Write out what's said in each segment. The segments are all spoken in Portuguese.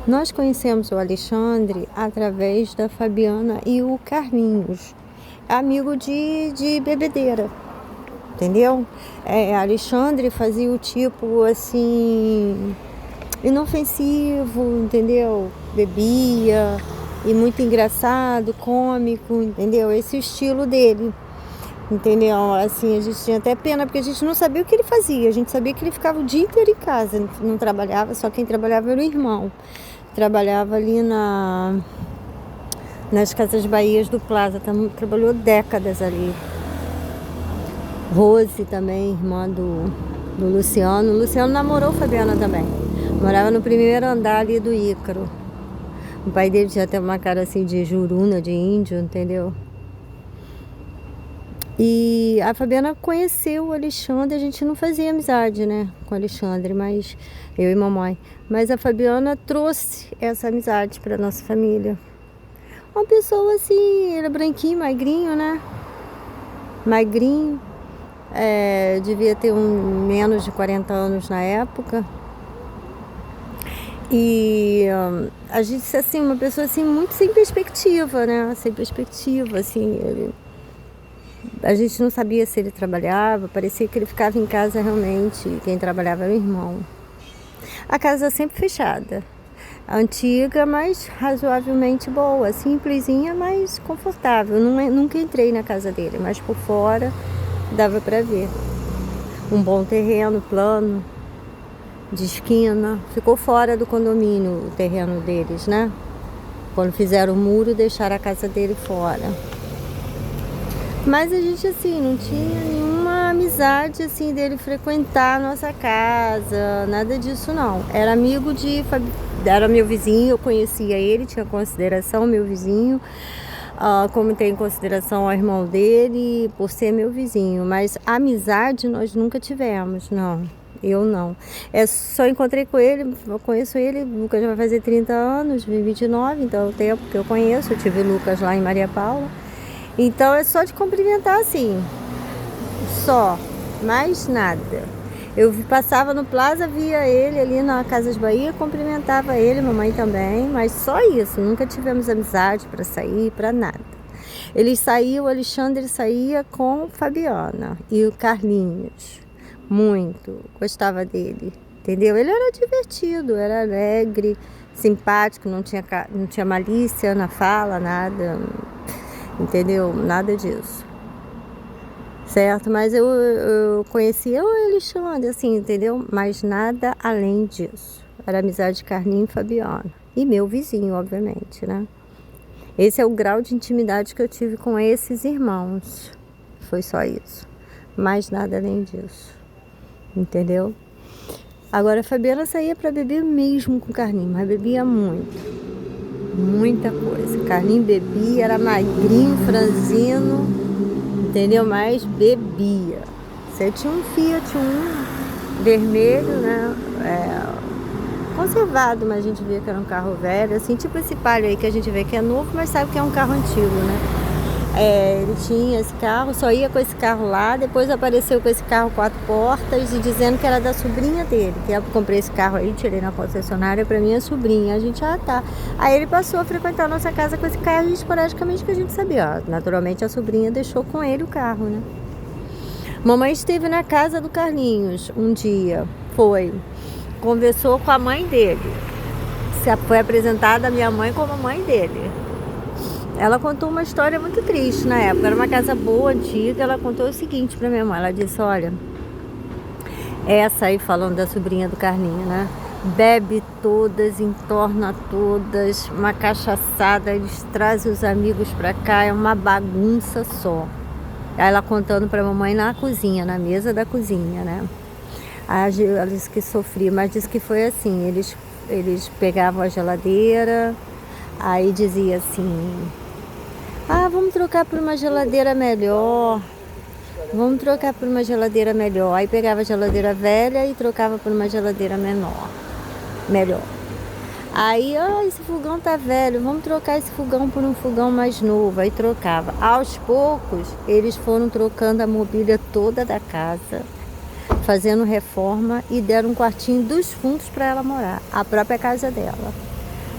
Nós conhecemos o Alexandre através da Fabiana e o Carlinhos, amigo de bebedeira, entendeu? Alexandre fazia o tipo assim, inofensivo, entendeu? Bebia, e muito engraçado, cômico, entendeu? Esse é o estilo dele. Entendeu? Assim, a gente tinha até pena, porque a gente não sabia o que ele fazia. A gente sabia que ele ficava o dia inteiro em casa, não trabalhava, só quem trabalhava era o irmão. Trabalhava ali nas Casas Bahias do Plaza, trabalhou décadas ali. Rose também, irmã do Luciano. O Luciano namorou Fabiana também. Morava no primeiro andar ali do Ícaro. O pai dele tinha até uma cara assim de juruna, de índio, entendeu? E a Fabiana conheceu o Alexandre, a gente não fazia amizade, né, com o Alexandre, mas eu e mamãe. Mas a Fabiana trouxe essa amizade para nossa família. Uma pessoa assim, era branquinho, magrinho, né? Magrinho, devia ter menos de 40 anos na época. E a gente, assim, uma pessoa assim, muito sem perspectiva, né? Sem perspectiva, assim, a gente não sabia se ele trabalhava, parecia que ele ficava em casa realmente, quem trabalhava era o irmão. A casa sempre fechada, antiga, mas razoavelmente boa, simplesinha, mas confortável. Nunca entrei na casa dele, mas por fora dava para ver. Um bom terreno, plano, de esquina. Ficou fora do condomínio o terreno deles, né? Quando fizeram o muro, deixaram a casa dele fora. Mas a gente, assim, não tinha nenhuma amizade, assim, dele frequentar a nossa casa, nada disso, não. Era amigo era meu vizinho, eu conhecia ele, tinha consideração, meu vizinho, como tem consideração ao irmão dele, por ser meu vizinho. Mas amizade nós nunca tivemos, não. Eu não. Só encontrei com ele, eu conheço ele, o Lucas já vai fazer 30 anos, 29, então é o tempo que eu conheço. Eu tive o Lucas lá em Maria Paula. Então é só de cumprimentar assim, só, mais nada. Eu passava no Plaza, via ele ali na Casas Bahia, cumprimentava ele, mamãe também, mas só isso, nunca tivemos amizade para sair, para nada. Eles saíam, o Alexandre saía com Fabiana e o Carlinhos, muito, gostava dele, entendeu? Ele era divertido, era alegre, simpático, não tinha malícia na fala, nada. Entendeu? Nada disso. Certo? Mas eu conhecia o Alexandre, assim, entendeu? Mas nada além disso. Era amizade de Carlinhos e Fabiana. E meu vizinho, obviamente, né? Esse é o grau de intimidade que eu tive com esses irmãos. Foi só isso. Mais nada além disso. Entendeu? Agora a Fabiana saía para beber mesmo com o Carlinhos, mas bebia muito. Muita coisa. Carlinhos bebia, era magrinho, franzino, entendeu? Mas bebia. Você tinha um Fiat, vermelho, né? Conservado, mas a gente via que era um carro velho, assim, tipo esse Palio aí que a gente vê que é novo, mas sabe que é um carro antigo, né? Ele tinha esse carro, só ia com esse carro lá, depois apareceu com esse carro 4 portas e dizendo que era da sobrinha dele, que eu comprei esse carro aí, tirei na concessionária pra minha sobrinha, a gente, tá. Aí ele passou a frequentar a nossa casa com esse carro esporadicamente, que a gente sabia, naturalmente a sobrinha deixou com ele o carro, né? Mamãe esteve na casa do Carlinhos um dia, conversou com a mãe dele, foi apresentada a minha mãe como a mãe dele. Ela contou uma história muito triste na época, era uma casa boa, antiga. Ela contou o seguinte pra minha mãe, ela disse, olha, essa aí falando da sobrinha do Carlinho, né? Bebe todas, entorna todas, uma cachaçada, eles trazem os amigos pra cá, é uma bagunça só. Aí ela contando pra mamãe na cozinha, na mesa da cozinha, né? Aí ela disse que sofria, mas disse que foi assim, eles pegavam a geladeira, aí dizia assim, vamos trocar por uma geladeira melhor. Vamos trocar por uma geladeira melhor. Aí pegava a geladeira velha e trocava por uma geladeira melhor. Aí, esse fogão tá velho, vamos trocar esse fogão por um fogão mais novo. Aí trocava. Aos poucos, eles foram trocando a mobília toda da casa, fazendo reforma e deram um quartinho dos fundos para ela morar, a própria casa dela.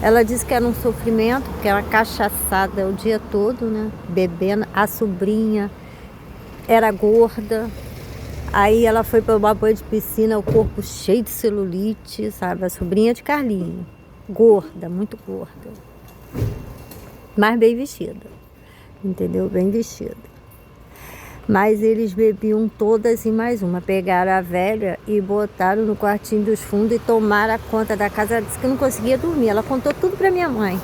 Ela disse que era um sofrimento, porque era cachaçada o dia todo, né? Bebendo. A sobrinha era gorda. Aí ela foi para tomar banho de piscina, o corpo cheio de celulite, sabe? A sobrinha de Carlinho. Gorda, muito gorda. Mas bem vestida. Entendeu? Bem vestida. Mas eles bebiam todas e mais uma. Pegaram a velha e botaram no quartinho dos fundos e tomaram a conta da casa. Ela disse que não conseguia dormir. Ela contou tudo pra minha mãe.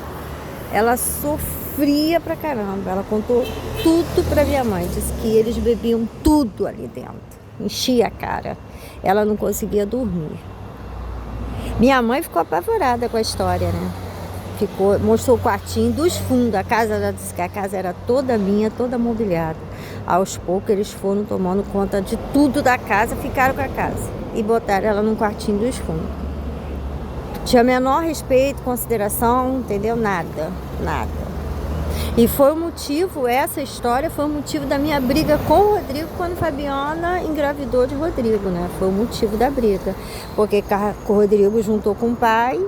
Ela sofria pra caramba. Ela contou tudo pra minha mãe. Disse que eles bebiam tudo ali dentro. Enchia a cara. Ela não conseguia dormir. Minha mãe ficou apavorada com a história, né? Mostrou o quartinho dos fundos. Ela disse que a casa era toda minha, toda mobiliada. Aos poucos eles foram tomando conta de tudo da casa, ficaram com a casa e botaram ela num quartinho dos fundos. Tinha menor respeito, consideração, entendeu? Nada. E foi o motivo, essa história foi o motivo da minha briga com o Rodrigo quando Fabiana engravidou de Rodrigo, né? Foi o motivo da briga, porque o Rodrigo juntou com o pai,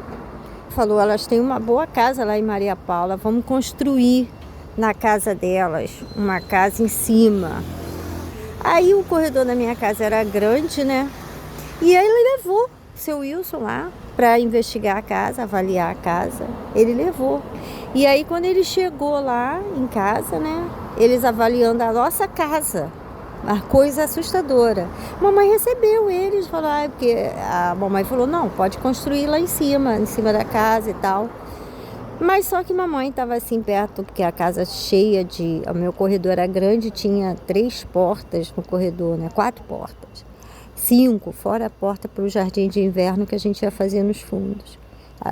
falou, elas têm uma boa casa lá em Maria Paula, vamos construir na casa delas, uma casa em cima. Aí o corredor da minha casa era grande, né? E aí ele levou seu Wilson lá para investigar a casa, avaliar a casa. Ele levou. E aí quando ele chegou lá em casa, né? Eles avaliando a nossa casa. Uma coisa assustadora. Mamãe recebeu eles, falou, porque a mamãe falou, não, pode construir lá em cima da casa e tal. Mas só que mamãe estava assim perto, porque a casa cheia de... O meu corredor era grande, tinha 3 portas no corredor, né? 4 portas. 5, fora a porta para o jardim de inverno que a gente ia fazer nos fundos.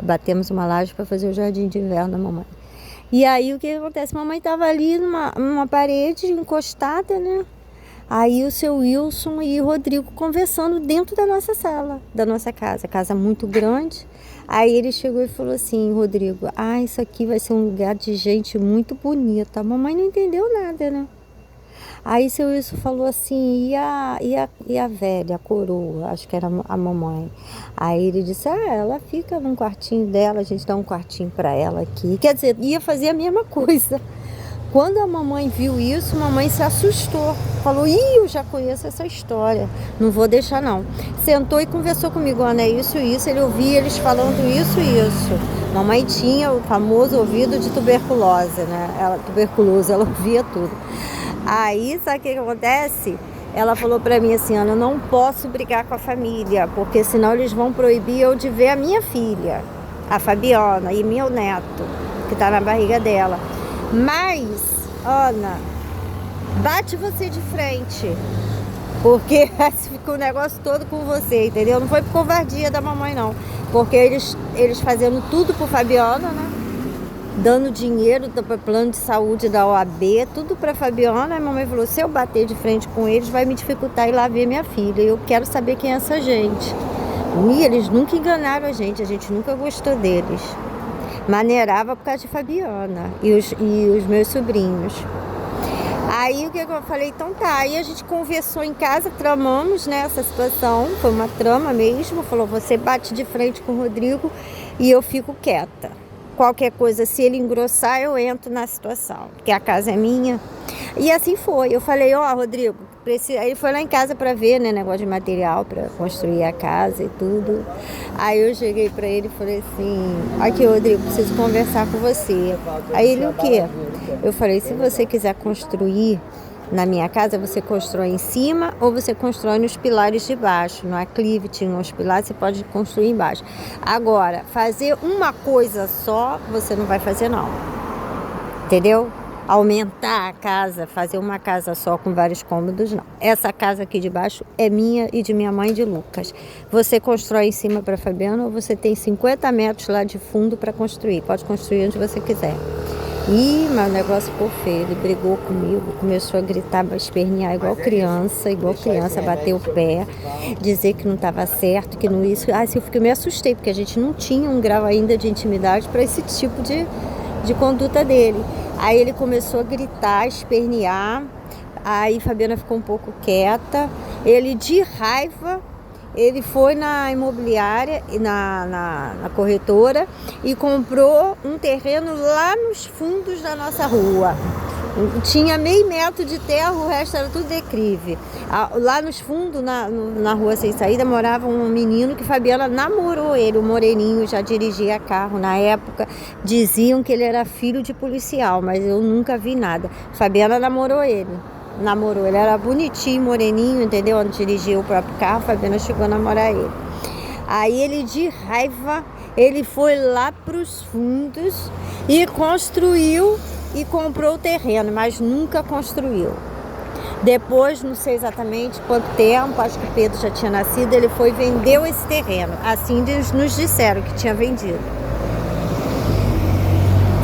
Batemos uma laje para fazer o jardim de inverno da mamãe. E aí o que acontece? Mamãe estava ali numa parede encostada, né? Aí o seu Wilson e o Rodrigo conversando dentro da nossa sala, da nossa casa. Casa muito grande. Aí ele chegou e falou assim, Rodrigo, isso aqui vai ser um lugar de gente muito bonita. A mamãe não entendeu nada, né? Aí seu Wilson falou assim, e a velha, a coroa, acho que era a mamãe. Aí ele disse, ela fica num quartinho dela, a gente dá um quartinho para ela aqui. Quer dizer, ia fazer a mesma coisa. Quando a mamãe viu isso, a mamãe se assustou. Falou, eu já conheço essa história, não vou deixar não. Sentou e conversou comigo, Ana, isso. Ele ouvia eles falando isso. Mamãe tinha o famoso ouvido de tuberculose, né? Ela ouvia tudo. Aí, sabe o que acontece? Ela falou pra mim assim, Ana, eu não posso brigar com a família, porque senão eles vão proibir eu de ver a minha filha, a Fabiana, e meu neto, que tá na barriga dela. Mas, Ana, bate você de frente, porque fica o negócio todo com você, entendeu? Não foi por covardia da mamãe, não. Porque eles fazendo tudo por Fabiana, né? Dando dinheiro para plano de saúde da OAB, tudo para Fabiana. A mamãe falou, se eu bater de frente com eles, vai me dificultar ir lá ver minha filha. Eu quero saber quem é essa gente. E eles nunca enganaram a gente nunca gostou deles. Maneirava por causa de Fabiana e os meus sobrinhos. Aí o que eu falei, então tá, aí a gente conversou em casa, tramamos, né, essa situação, foi uma trama mesmo, falou, você bate de frente com o Rodrigo e eu fico quieta. Qualquer coisa, se ele engrossar, eu entro na situação, porque a casa é minha. E assim foi, eu falei, Rodrigo, aí ele foi lá em casa para ver, né, negócio de material para construir a casa e tudo. Aí eu cheguei para ele e falei assim, aqui, Rodrigo, preciso conversar com você. Aí ele, o quê? Eu falei, se você quiser construir na minha casa, você constrói em cima ou você constrói nos pilares de baixo. No aclive tinha uns pilares, você pode construir embaixo. Agora, fazer uma coisa só, você não vai fazer não. Entendeu? Aumentar a casa, fazer uma casa só com vários cômodos, não. Essa casa aqui de baixo é minha e de minha mãe e de Lucas. Você constrói em cima para Fabiana ou você tem 50 metros lá de fundo para construir. Pode construir onde você quiser. Mas o negócio ficou feio. Ele brigou comigo, começou a gritar, a espernear igual criança, bater o pé, dizer que não estava certo, que não isso. Eu me assustei, porque a gente não tinha um grau ainda de intimidade para esse tipo de conduta dele. Aí ele começou a gritar, espernear, aí Fabiana ficou um pouco quieta, ele de raiva Ele foi na imobiliária, na corretora, e comprou um terreno lá nos fundos da nossa rua. Tinha meio metro de terra, o resto era tudo declive. Lá nos fundos, na rua sem saída, morava um menino que Fabiana namorou ele, o moreninho, já dirigia carro. Na época diziam que ele era filho de policial, mas eu nunca vi nada. Fabiana namorou ele. Ele era bonitinho, moreninho, entendeu? Onde dirigia o próprio carro, Fabiana chegou a namorar ele. Aí ele, de raiva, ele foi lá para os fundos e construiu e comprou o terreno, mas nunca construiu. Depois, não sei exatamente quanto tempo, acho que o Pedro já tinha nascido, ele foi e vendeu esse terreno. Assim eles nos disseram que tinha vendido.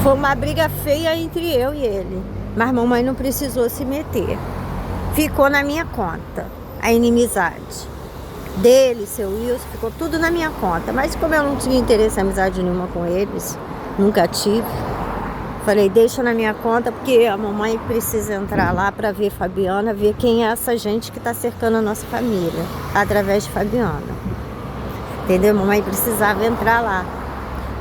Foi uma briga feia entre eu e ele, mas mamãe não precisou se meter. Ficou na minha conta a inimizade dele, seu Wilson, ficou tudo na minha conta. Mas como eu não tinha interesse em amizade nenhuma com eles, nunca tive, falei, deixa na minha conta, porque a mamãe precisa entrar lá para ver Fabiana, ver quem é essa gente que está cercando a nossa família, através de Fabiana. Entendeu? Mamãe precisava entrar lá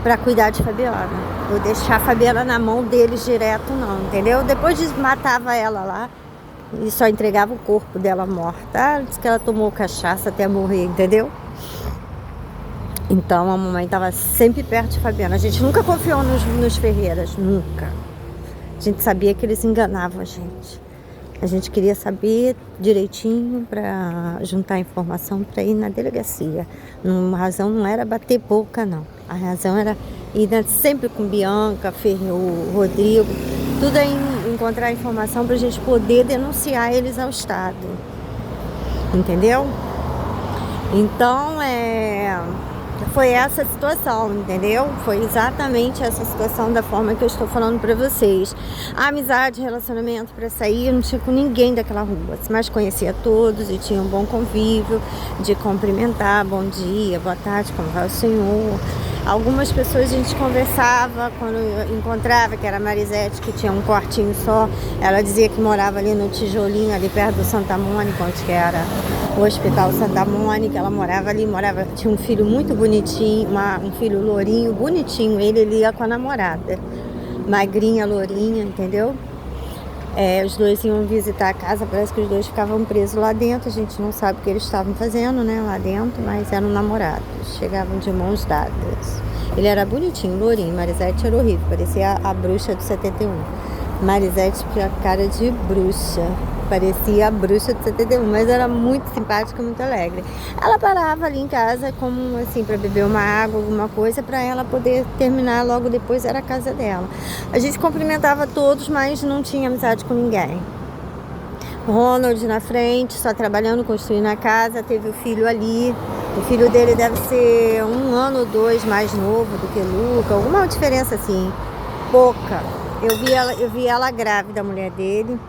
para cuidar de Fabiana. Vou deixar a Fabiana na mão deles direto não, entendeu? Depois matava ela lá e só entregava o corpo dela morta. Diz que ela tomou cachaça até morrer, entendeu? Então a mamãe estava sempre perto de Fabiana. A gente nunca confiou nos Ferreiras, nunca. A gente sabia que eles enganavam a gente. A gente queria saber direitinho para juntar informação para ir na delegacia. A razão não era bater boca, não. A razão era ir sempre com Bianca, o Rodrigo, tudo aí encontrar informação para a gente poder denunciar eles ao Estado. Entendeu? Então, foi essa situação, entendeu? Foi exatamente essa situação da forma que eu estou falando pra vocês. A amizade, relacionamento pra sair, eu não tinha com ninguém daquela rua, mas conhecia todos e tinha um bom convívio de cumprimentar, bom dia, boa tarde, como vai o senhor? Algumas pessoas a gente conversava quando eu encontrava, que era a Marisete, que tinha um quartinho só. Ela dizia que morava ali no Tijolinho, ali perto do Santa Mônica, onde que era o Hospital Santa Mônica. Ela morava ali, tinha um filho muito bonitinho, um filho lourinho, bonitinho. Ele ia com a namorada, magrinha, lourinha, entendeu? Os dois iam visitar a casa, parece que os dois ficavam presos lá dentro. A gente não sabe o que eles estavam fazendo, né, lá dentro, mas eram namorados, chegavam de mãos dadas. Ele era bonitinho, lourinho. Marisete era horrível, parecia a bruxa do 71. Marisete tinha cara de bruxa, parecia a bruxa do 71, mas era muito simpática, muito alegre. Ela parava ali em casa como assim para beber uma água, alguma coisa, para ela poder terminar logo depois, era a casa dela. A gente cumprimentava todos, mas não tinha amizade com ninguém. Ronald na frente, só trabalhando, construindo a casa, teve o filho ali. O filho dele deve ser 1 ano ou 2 mais novo do que Luca, alguma diferença assim, pouca. Eu vi ela grávida, a mulher dele.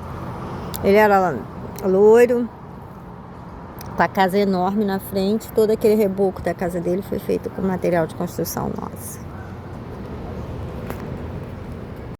Ele era loiro, com a casa enorme na frente. Todo aquele reboco da casa dele foi feito com material de construção nossa.